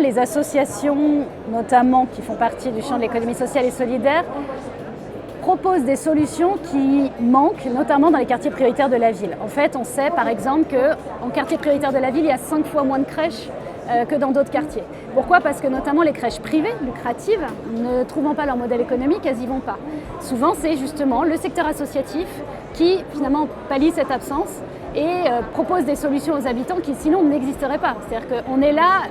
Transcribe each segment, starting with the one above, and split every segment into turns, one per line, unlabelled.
les associations, notamment qui font partie du champ de l'économie sociale et solidaire, proposent des solutions qui manquent, notamment dans les quartiers prioritaires de la ville. En fait, on sait par exemple qu'en quartier prioritaire de la ville, il y a 5 fois moins de crèches que dans d'autres quartiers. Pourquoi ? Parce que notamment les crèches privées, lucratives, ne trouvant pas leur modèle économique, elles n'y vont pas. Souvent, c'est justement le secteur associatif qui finalement pallie cette absence et propose des solutions aux habitants qui sinon n'existeraient pas. C'est-à-dire qu'on est là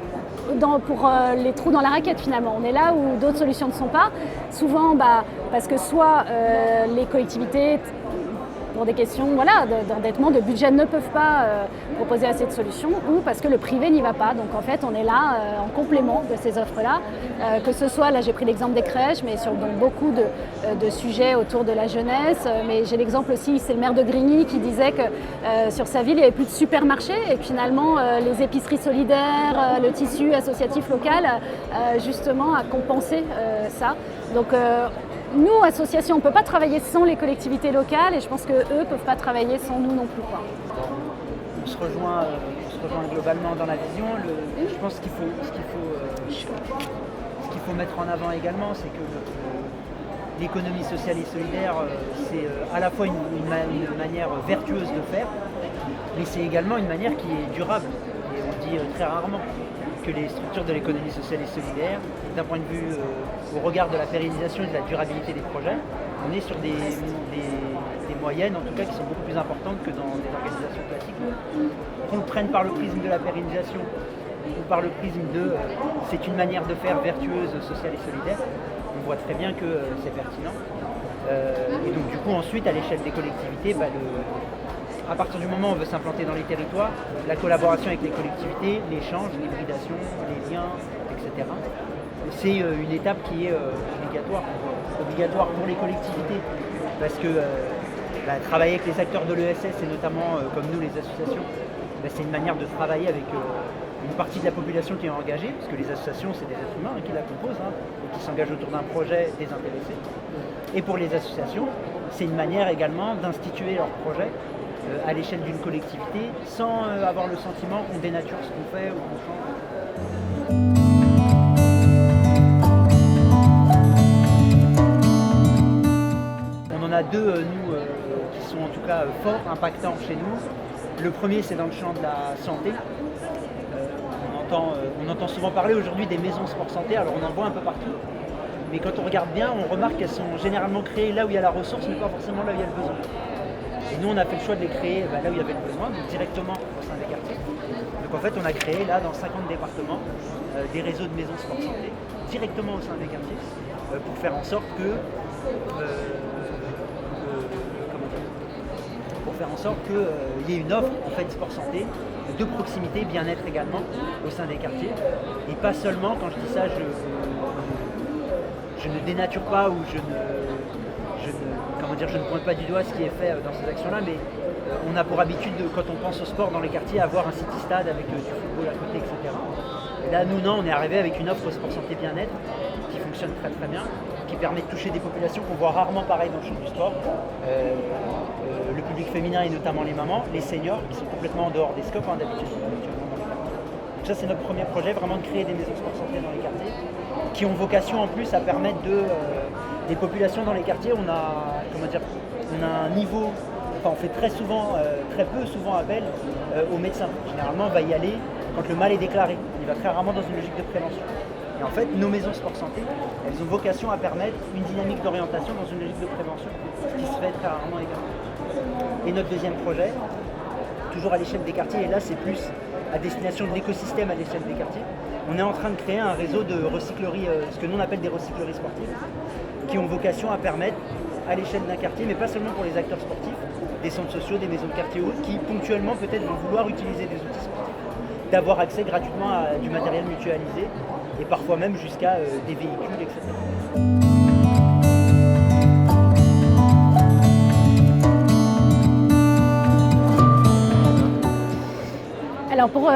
pour les trous dans la raquette finalement. On est là où d'autres solutions ne sont pas. Souvent parce que soit les collectivités, pour des questions d'endettement, de budget, ne peuvent pas proposer assez de solutions, ou parce que le privé n'y va pas. Donc en fait, on est là en complément de ces offres-là, que ce soit, là j'ai pris l'exemple des crèches, mais sur beaucoup de sujets autour de la jeunesse. Mais j'ai l'exemple aussi, c'est le maire de Grigny qui disait que sur sa ville, il n'y avait plus de supermarchés, et que finalement, les épiceries solidaires, le tissu associatif local, justement, a compensé ça. Donc, nous, associations, on ne peut pas travailler sans les collectivités locales, et je pense qu'eux ne peuvent pas travailler sans nous non plus.
On se rejoint globalement dans la vision. Je pense qu'il faut mettre en avant également, c'est que l'économie sociale et solidaire, c'est à la fois une manière vertueuse de faire, mais c'est également une manière qui est durable. Et on dit très rarement que les structures de l'économie sociale et solidaire, d'un point de vue au regard de la pérennisation et de la durabilité des projets, on est sur des moyennes, en tout cas, qui sont beaucoup plus importantes que dans des organisations classiques. Qu'on le prenne par le prisme de la pérennisation ou par le prisme de c'est une manière de faire vertueuse, sociale et solidaire, on voit très bien que c'est pertinent. Et donc du coup ensuite à l'échelle des collectivités, à partir du moment où on veut s'implanter dans les territoires, la collaboration avec les collectivités, l'échange, l'hybridation, les liens, etc. C'est une étape qui est obligatoire pour les collectivités, parce que travailler avec les acteurs de l'ESS et notamment comme nous les associations, c'est une manière de travailler avec une partie de la population qui est engagée, parce que les associations c'est des êtres humains qui la composent, et qui s'engagent autour d'un projet désintéressé. Et pour les associations, c'est une manière également d'instituer leur projet à l'échelle d'une collectivité sans avoir le sentiment qu'on dénature ce qu'on fait ou qu'on change. On en a deux, nous, qui sont en tout cas forts, impactants chez nous. Le premier, c'est dans le champ de la santé. On entend souvent parler aujourd'hui des maisons sport santé, alors on en voit un peu partout. Mais quand on regarde bien, on remarque qu'elles sont généralement créées là où il y a la ressource, mais pas forcément là où il y a le besoin. Et nous, on a fait le choix de les créer là où il y avait le besoin, donc directement au sein des quartiers. Donc en fait, on a créé là, dans 50 départements, des réseaux de maisons sport santé, directement au sein des quartiers, pour faire en sorte qu'il y ait une offre en fait sport santé, de proximité, bien-être également, au sein des quartiers. Et pas seulement, quand je dis ça, je ne dénature pas ou je ne pointe pas du doigt ce qui est fait dans ces actions-là, mais on a pour habitude, quand on pense au sport dans les quartiers, avoir un city-stade avec du football à côté, etc. Et là, nous, non, on est arrivé avec une offre sport santé bien-être qui fonctionne très très bien, qui permet de toucher des populations qu'on voit rarement pareil dans le champ du sport. Le public féminin et notamment les mamans, les seniors qui sont complètement en dehors des scopes d'habitude. Donc ça, c'est notre premier projet, vraiment de créer des maisons sport santé dans les quartiers, qui ont vocation en plus à permettre des populations dans les quartiers. On a un niveau, on fait très peu souvent appel aux médecins. Généralement, on va y aller quand le mal est déclaré. Il va très rarement dans une logique de prévention. Et en fait, nos maisons sport santé, elles ont vocation à permettre une dynamique d'orientation dans une logique de prévention, ce qui se fait très rarement également. Et notre deuxième projet, toujours à l'échelle des quartiers, et là c'est plus à destination de l'écosystème à l'échelle des quartiers, on est en train de créer un réseau de recycleries, ce que nous on appelle des recycleries sportives, qui ont vocation à permettre à l'échelle d'un quartier, mais pas seulement pour les acteurs sportifs, des centres sociaux, des maisons de quartier ou autres, qui ponctuellement peut-être vont vouloir utiliser des outils sportifs, d'avoir accès gratuitement à du matériel mutualisé, et parfois même jusqu'à des véhicules, etc.
Alors pour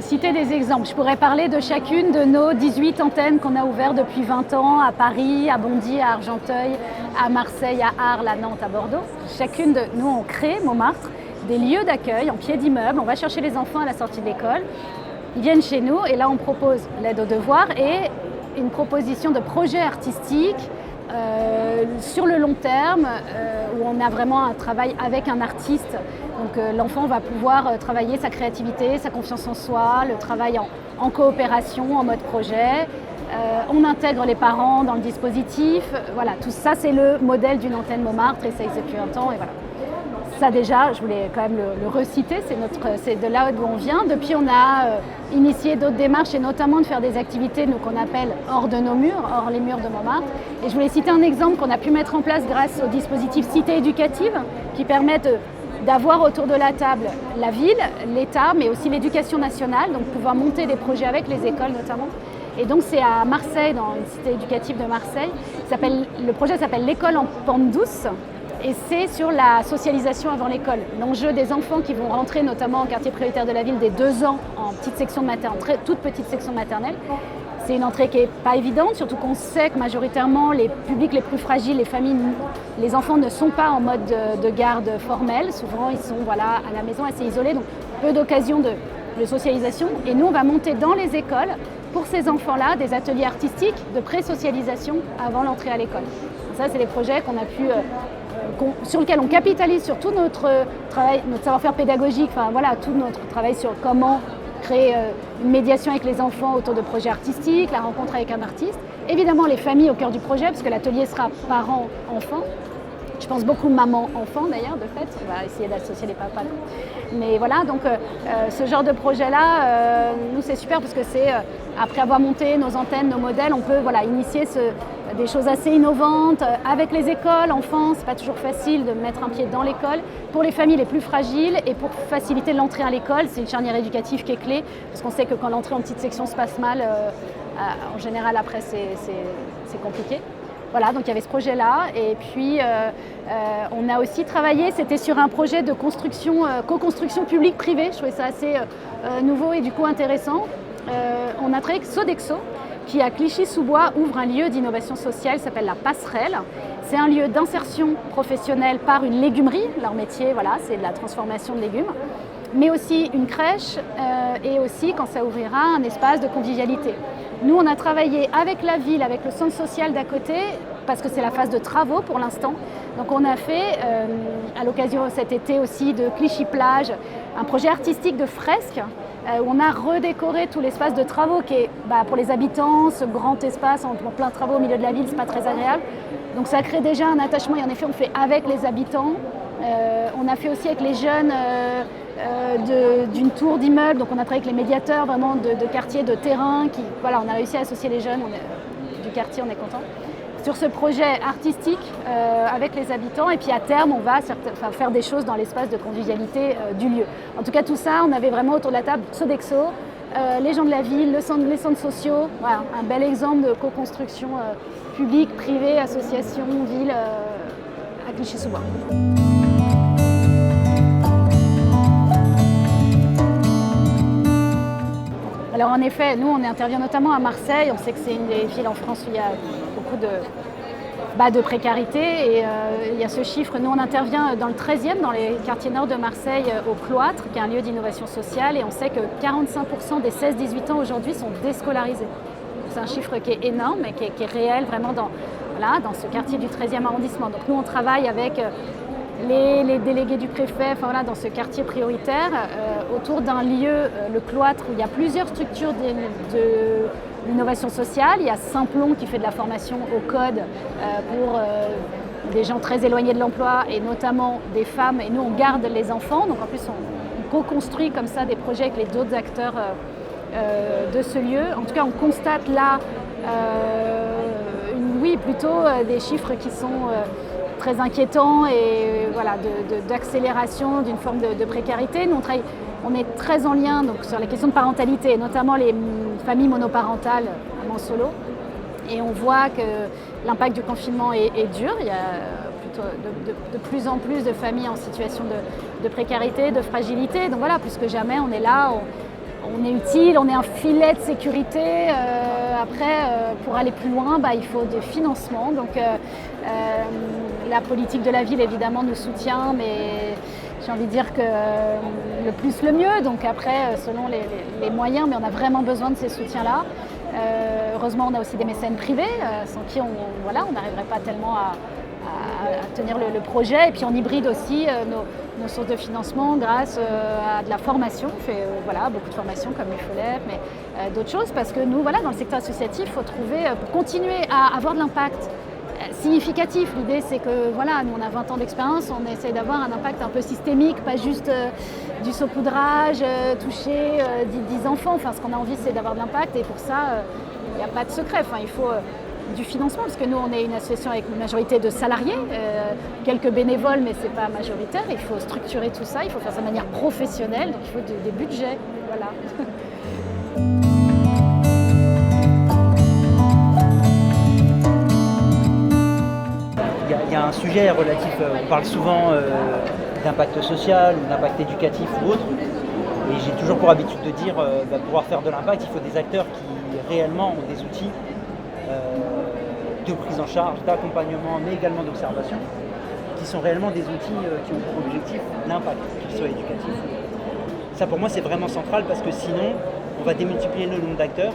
citer des exemples, je pourrais parler de chacune de nos 18 antennes qu'on a ouvertes depuis 20 ans à Paris, à Bondy, à Argenteuil, à Marseille, à Arles, à Nantes, à Bordeaux. Chacune de nous, on crée, Montmartre, des lieux d'accueil en pied d'immeuble. On va chercher les enfants à la sortie de l'école. ils viennent chez nous et là on propose l'aide aux devoirs et une proposition de projet artistique sur le long terme où on a vraiment un travail avec un artiste. Donc l'enfant va pouvoir travailler sa créativité, sa confiance en soi, le travail en coopération, en mode projet. On intègre les parents dans le dispositif. Voilà, tout ça c'est le modèle d'une antenne Montmartre et ça existe depuis un temps et voilà. Ça déjà, je voulais quand même le reciter, c'est de là d'où on vient. Depuis, on a initié d'autres démarches et notamment de faire des activités qu'on appelle hors de nos murs, hors les murs de Montmartre. Et je voulais citer un exemple qu'on a pu mettre en place grâce au dispositif Cité éducative qui permettent d'avoir autour de la table la ville, l'État, mais aussi l'éducation nationale, donc pouvoir monter des projets avec les écoles notamment. Et donc c'est à Marseille, dans une cité éducative de Marseille. Le projet s'appelle l'école en pente douce. Et c'est sur la socialisation avant l'école. L'enjeu des enfants qui vont rentrer notamment en quartier prioritaire de la ville dès 2 ans en petite section de maternelle, toute petite section maternelle. C'est une entrée qui n'est pas évidente, surtout qu'on sait que majoritairement les publics les plus fragiles, les familles, les enfants ne sont pas en mode de garde formelle. Souvent ils sont à la maison assez isolés, donc peu d'occasions de socialisation. Et nous on va monter dans les écoles pour ces enfants-là des ateliers artistiques de pré-socialisation avant l'entrée à l'école. Ça c'est des projets qu'on a pu sur lequel on capitalise sur tout notre travail, notre savoir-faire pédagogique, tout notre travail sur comment créer une médiation avec les enfants autour de projets artistiques, la rencontre avec un artiste. Évidemment, les familles au cœur du projet, parce que l'atelier sera parents-enfants. Je pense beaucoup maman-enfant d'ailleurs, de fait. On va essayer d'associer les papas. Mais voilà, donc ce genre de projet-là, nous c'est super parce que c'est, après avoir monté nos antennes, nos modèles, on peut initier des choses assez innovantes avec les écoles, enfants. C'est pas toujours facile de mettre un pied dans l'école. Pour les familles les plus fragiles et pour faciliter l'entrée à l'école, c'est une charnière éducative qui est clé parce qu'on sait que quand l'entrée en petite section se passe mal, en général après c'est compliqué. Voilà, donc il y avait ce projet-là et puis on a aussi travaillé, c'était sur un projet de construction, co-construction publique-privée, je trouvais ça assez nouveau et du coup intéressant. On a travaillé avec Sodexo qui à Clichy-sous-Bois ouvre un lieu d'innovation sociale qui s'appelle la Passerelle. C'est un lieu d'insertion professionnelle par une légumerie, leur métier c'est de la transformation de légumes, mais aussi une crèche et aussi quand ça ouvrira un espace de convivialité. Nous, on a travaillé avec la ville, avec le centre social d'à côté, parce que c'est la phase de travaux pour l'instant. Donc on a fait, à l'occasion cet été aussi de Clichy-Plage, un projet artistique de fresques, où on a redécoré tout l'espace de travaux qui est pour les habitants, ce grand espace en plein travaux au milieu de la ville, c'est pas très agréable. Donc ça crée déjà un attachement et en effet on fait avec les habitants. On a fait aussi avec les jeunes d'une tour d'immeuble, donc on a travaillé avec les médiateurs vraiment de quartier, de terrain, on a réussi à associer les jeunes du quartier, on est content. Sur ce projet artistique avec les habitants et puis à terme on va faire des choses dans l'espace de convivialité du lieu. En tout cas tout ça, on avait vraiment autour de la table Sodexo, les gens de la ville, les centres sociaux, un bel exemple de co-construction publique, privée, association, ville à Clichy-sous-Bois. Alors en effet, nous on intervient notamment à Marseille, on sait que c'est une des villes en France où il y a beaucoup de précarité et il y a ce chiffre, nous on intervient dans le 13e, dans les quartiers nord de Marseille, au Cloître, qui est un lieu d'innovation sociale et on sait que 45% des 16-18 ans aujourd'hui sont déscolarisés. C'est un chiffre qui est énorme et qui est réel vraiment dans ce quartier du 13e arrondissement. Donc nous on travaille avec les délégués du préfet dans ce quartier prioritaire autour d'un lieu, le Cloître, où il y a plusieurs structures de l'innovation sociale. Il y a Simplon qui fait de la formation au code pour des gens très éloignés de l'emploi et notamment des femmes. Et nous, on garde les enfants. Donc en plus, on co-construit comme ça des projets avec les autres acteurs de ce lieu. En tout cas, on constate là, plutôt des chiffres qui sont très inquiétants et d'accélération d'une forme de précarité. Nous, on est très en lien sur les questions de parentalité, notamment les familles monoparentales, mamans solo. Et on voit que l'impact du confinement est dur. Il y a de plus en plus de familles en situation de précarité, de fragilité. Donc plus que jamais, on est là, on est utile, on est un filet de sécurité. Pour aller plus loin, il faut des financements. Donc la politique de la ville, évidemment, nous soutient, mais j'ai envie de dire que le plus le mieux. Donc après, selon les moyens, mais on a vraiment besoin de ces soutiens-là. Heureusement, on a aussi des mécènes privés, sans qui on n'arriverait pas tellement à tenir le projet. Et puis on hybride aussi nos sources de financement grâce à de la formation. On fait beaucoup de formations comme l'UFOLEP, mais d'autres choses, parce que nous, dans le secteur associatif, il faut trouver, pour continuer à avoir de l'impact significatif. L'idée, c'est que nous, on a 20 ans d'expérience, on essaye d'avoir un impact un peu systémique, pas juste du saupoudrage, toucher 10 enfants. Enfin, ce qu'on a envie, c'est d'avoir de l'impact, et pour ça, il n'y a pas de secret. Enfin, il faut du financement, parce que nous, on est une association avec une majorité de salariés, quelques bénévoles, mais ce n'est pas majoritaire. Il faut structurer tout ça, il faut faire ça de manière professionnelle, donc il faut des budgets. Voilà.
Il y a un sujet relatif, on parle souvent d'impact social ou d'impact éducatif ou autre, et j'ai toujours pour habitude de dire pour pouvoir faire de l'impact, il faut des acteurs qui réellement ont des outils de prise en charge, d'accompagnement, mais également d'observation, qui sont réellement des outils qui ont pour objectif l'impact, qu'ils soient éducatifs. Ça pour moi c'est vraiment central, parce que sinon on va démultiplier le nombre d'acteurs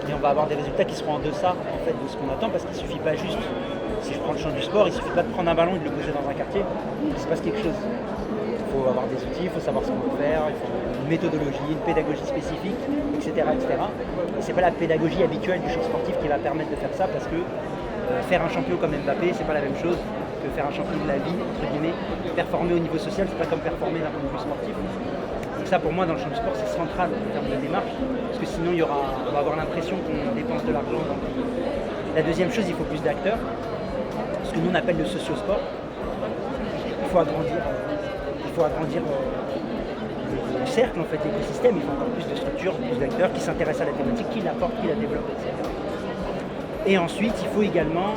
et on va avoir des résultats qui seront en deçà en fait, de ce qu'on attend, parce qu'il ne suffit pas juste, si je prends le champ du sport, il ne suffit pas de prendre un ballon et de le poser dans un quartier, il se passe quelque chose. Il faut avoir des outils, il faut savoir ce qu'on veut faire, il faut une méthodologie, une pédagogie spécifique, etc. etc. Et ce n'est pas la pédagogie habituelle du champ sportif qui va permettre de faire ça, parce que faire un champion comme Mbappé, c'est pas la même chose que faire un champion de la vie, entre guillemets. Performer au niveau social, c'est pas comme performer d'un point de vue sportif. Donc ça, pour moi, dans le champ du sport, c'est central en termes de démarche, parce que sinon, on va avoir l'impression qu'on dépense de l'argent. La deuxième chose, il faut plus d'acteurs, ce que nous on appelle le socio-sport. Il faut agrandir le cercle, en fait, l'écosystème. Il faut encore plus de structures, plus d'acteurs qui s'intéressent à la thématique, qui l'apportent, qui la développent, etc. Et ensuite, il faut également,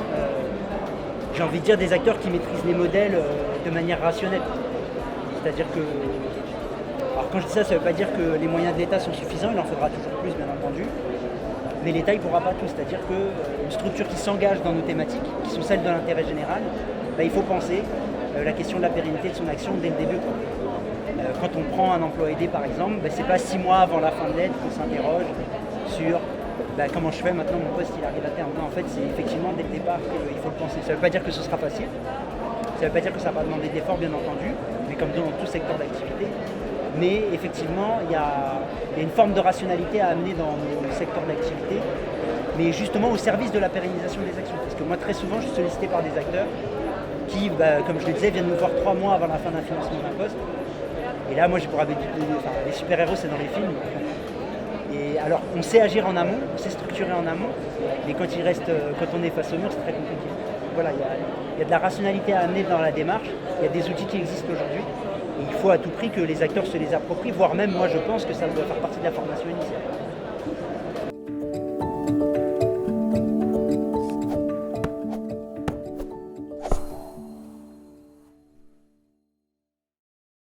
j'ai envie de dire, des acteurs qui maîtrisent les modèles de manière rationnelle. C'est-à-dire que, alors quand je dis ça, ça ne veut pas dire que les moyens de l'État sont suffisants, il en faudra toujours plus, bien entendu. Mais l'État, il ne pourra pas tout. C'est-à-dire qu'une structure qui s'engage dans nos thématiques, qui sont celles de l'intérêt général, il faut penser la question de la pérennité de son action dès le début. Quand on prend un emploi aidé, par exemple, ce n'est pas 6 mois avant la fin de l'aide qu'on s'interroge sur comment je fais maintenant, mon poste il arrive à terme. Non, en fait, c'est effectivement dès le départ qu'il faut le penser. Ça ne veut pas dire que ce sera facile, ça ne veut pas dire que ça va demander d'efforts, bien entendu, mais comme dans tout secteur d'activité. Mais effectivement, il y a une forme de rationalité à amener dans nos secteurs d'activité, mais justement au service de la pérennisation des actions. Parce que moi, très souvent, je suis sollicité par des acteurs qui, comme je le disais, viennent nous voir 3 mois avant la fin d'un financement d'un poste. Et là, moi, j'ai pour habitude de dire, les super-héros, c'est dans les films. Et alors, on sait agir en amont, on sait structurer en amont, mais quand on est face au mur, c'est très compliqué. Voilà, il y a de la rationalité à amener dans la démarche, il y a des outils qui existent aujourd'hui, et il faut à tout prix que les acteurs se les approprient, voire même, moi, je pense que ça doit faire partie de la formation initiale.